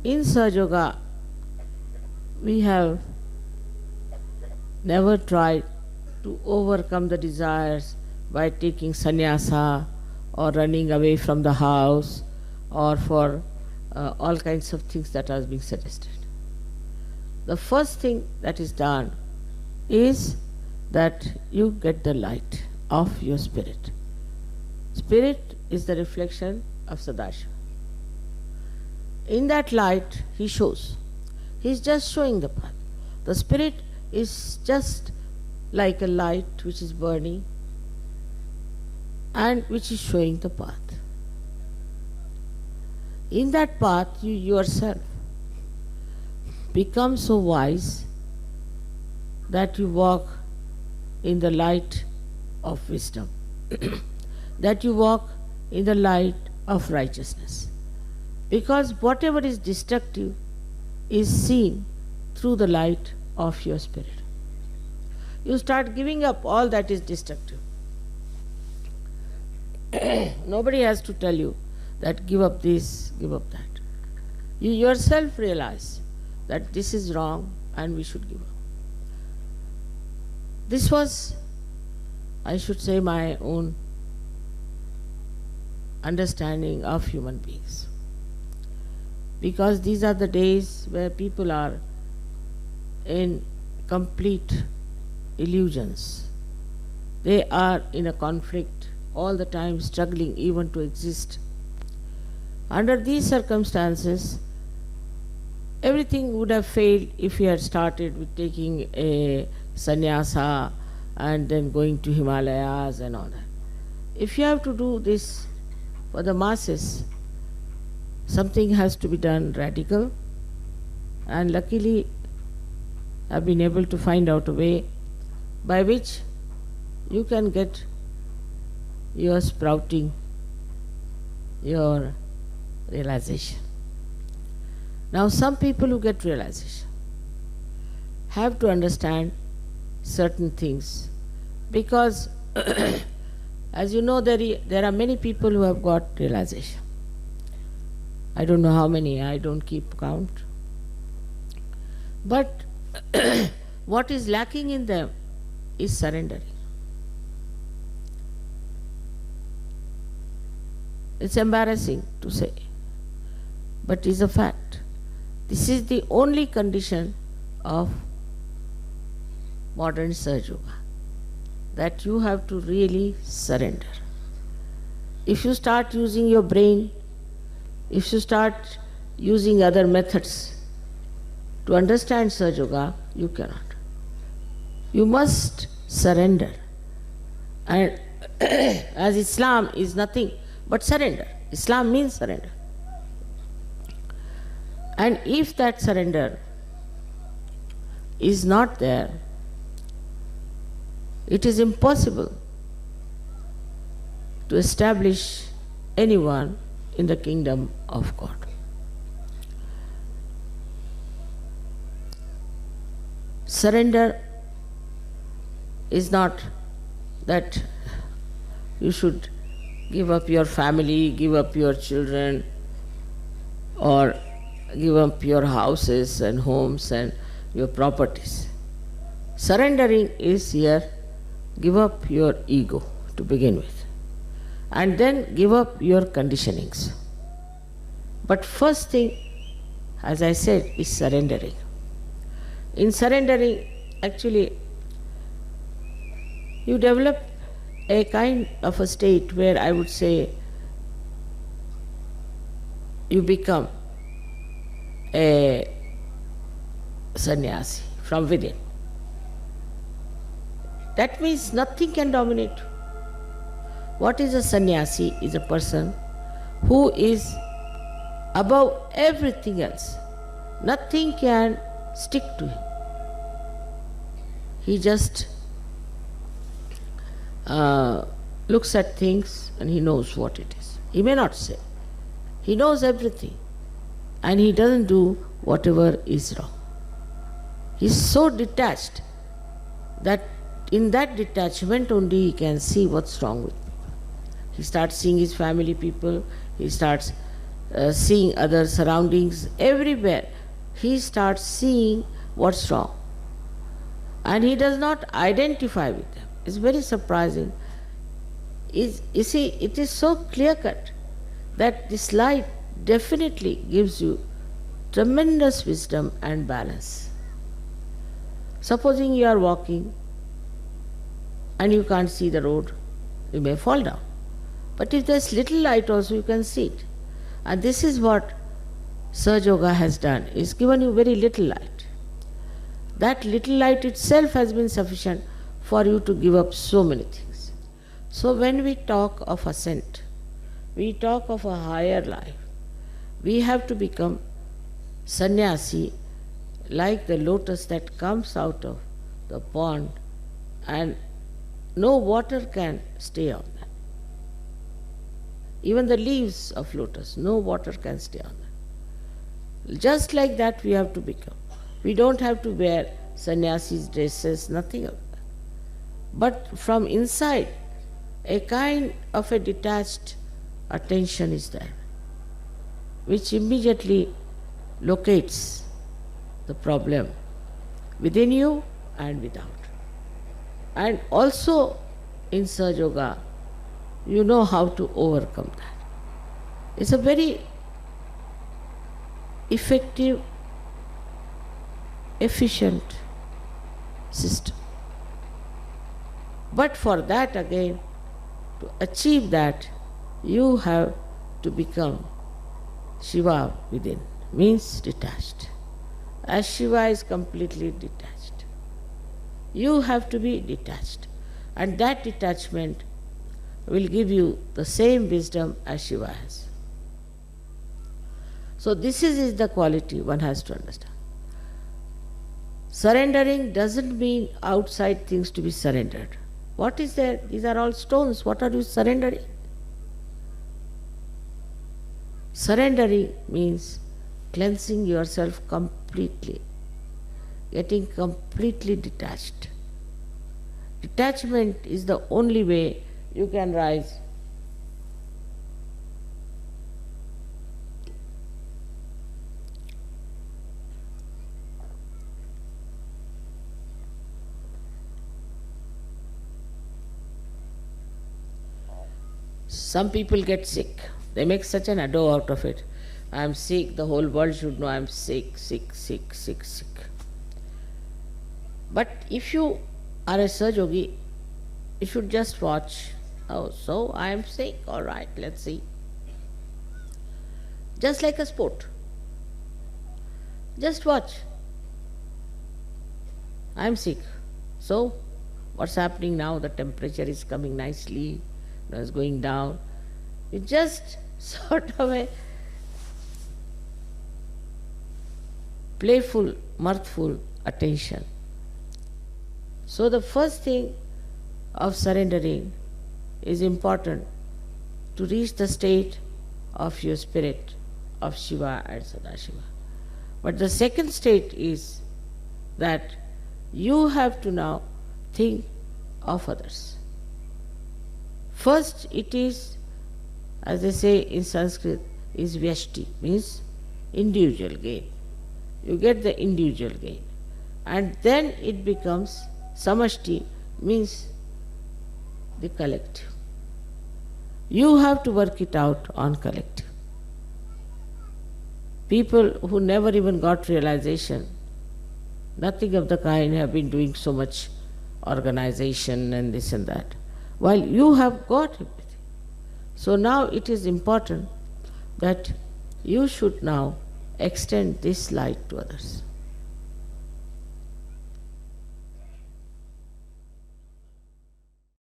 in Sahaja Yoga, we have never tried to overcome the desires by taking sannyasa or running away from the house or for all kinds of things that are being suggested. The first thing that is done is that you get the light of your spirit. Spirit is the reflection of Sadashiva. In that light, he shows. He is just showing the path. The spirit is just like a light which is burning and which is showing the path. In that path, you yourself become so wise that you walk in the light of wisdom, that you walk in the light of righteousness. Because whatever is destructive is seen through the light of your spirit. You start giving up all that is destructive. Nobody has to tell you that give up this, give up that. You yourself realize that this is wrong and we should give up. This was, I should say, my own understanding of human beings. Because these are the days where people are in complete illusions. They are in a conflict all the time, struggling even to exist. Under these circumstances, everything would have failed if we had started with taking a sannyasa and then going to Himalayas and all that. If you have to do this for the masses, something has to be done radical, and luckily I've been able to find out a way by which you can get your sprouting, your realization. Now some people who get realization have to understand certain things, because as you know, there are many people who have got realization. I don't know how many, I don't keep count. But what is lacking in them is surrendering. It's embarrassing to say, but it's a fact. This is the only condition of modern Sahaja Yoga, that you have to really surrender. If you start using your brain, if you start using other methods to understand Sahaja Yoga, you cannot. You must surrender. And as Islam is nothing but surrender. Islam means surrender. And if that surrender is not there, it is impossible to establish anyone in the kingdom of God. Surrender is not that you should give up your family, give up your children, or give up your houses and homes and your properties. Surrendering is here, give up your ego to begin with, and then give up your conditionings. But first thing, as I said, is surrendering. In surrendering, actually, you develop a kind of a state where I would say you become a sannyasi from within. That means nothing can dominate you. What is a sannyasi? Is a person who is above everything else. Nothing can stick to him. He just looks at things and he knows what it is. He may not say. He knows everything and he doesn't do whatever is wrong. He is so detached that in that detachment only he can see what's wrong with people. He starts seeing his family people, he starts seeing other surroundings, everywhere he starts seeing what's wrong. And he does not identify with them. It's very surprising. You see, it is so clear cut that this light definitely gives you tremendous wisdom and balance. Supposing you are walking and you can't see the road, you may fall down. But if there's little light also, you can see it. And this is what Sahaja Yoga has done. It's given you very little light. That little light itself has been sufficient for you to give up so many things. So when we talk of ascent, we talk of a higher life, we have to become sannyasi, like the lotus that comes out of the pond and no water can stay on that. Even the leaves of lotus, no water can stay on that. Just like that we have to become. We don't have to wear sannyasi's dresses, nothing of that. But from inside, a kind of a detached attention is there, which immediately locates the problem within you and without. And also in Sahaja Yoga, you know how to overcome that. It's a very effective, efficient system. But for that again, to achieve that, you have to become Shiva within, means detached. As Shiva is completely detached, you have to be detached. And that detachment will give you the same wisdom as Shiva has. So this is the quality one has to understand. Surrendering doesn't mean outside things to be surrendered. What is there? These are all stones. What are you surrendering? Surrendering means cleansing yourself completely, getting completely detached. Detachment is the only way you can rise. Some people get sick. They make such an ado out of it. I am sick, the whole world should know I am sick, sick, sick, sick, sick. But if you are a Sahaja Yogi, you should just watch. Oh, so I am sick, all right, let's see. Just like a sport. Just watch. I am sick. So, what's happening now? The temperature is coming nicely, it's going down. You just sort of a playful, mirthful attention. So the first thing of surrendering is important to reach the state of your spirit of Shiva and Sadashiva. But the second state is that you have to now think of others. First it is, as they say in Sanskrit, is vyashti, means individual gain. You get the individual gain. And then it becomes samashti, means the collective. You have to work it out on collective. People who never even got realization, nothing of the kind, have been doing so much organization and this and that, while you have got everything. So now it is important that you should now extend this light to others.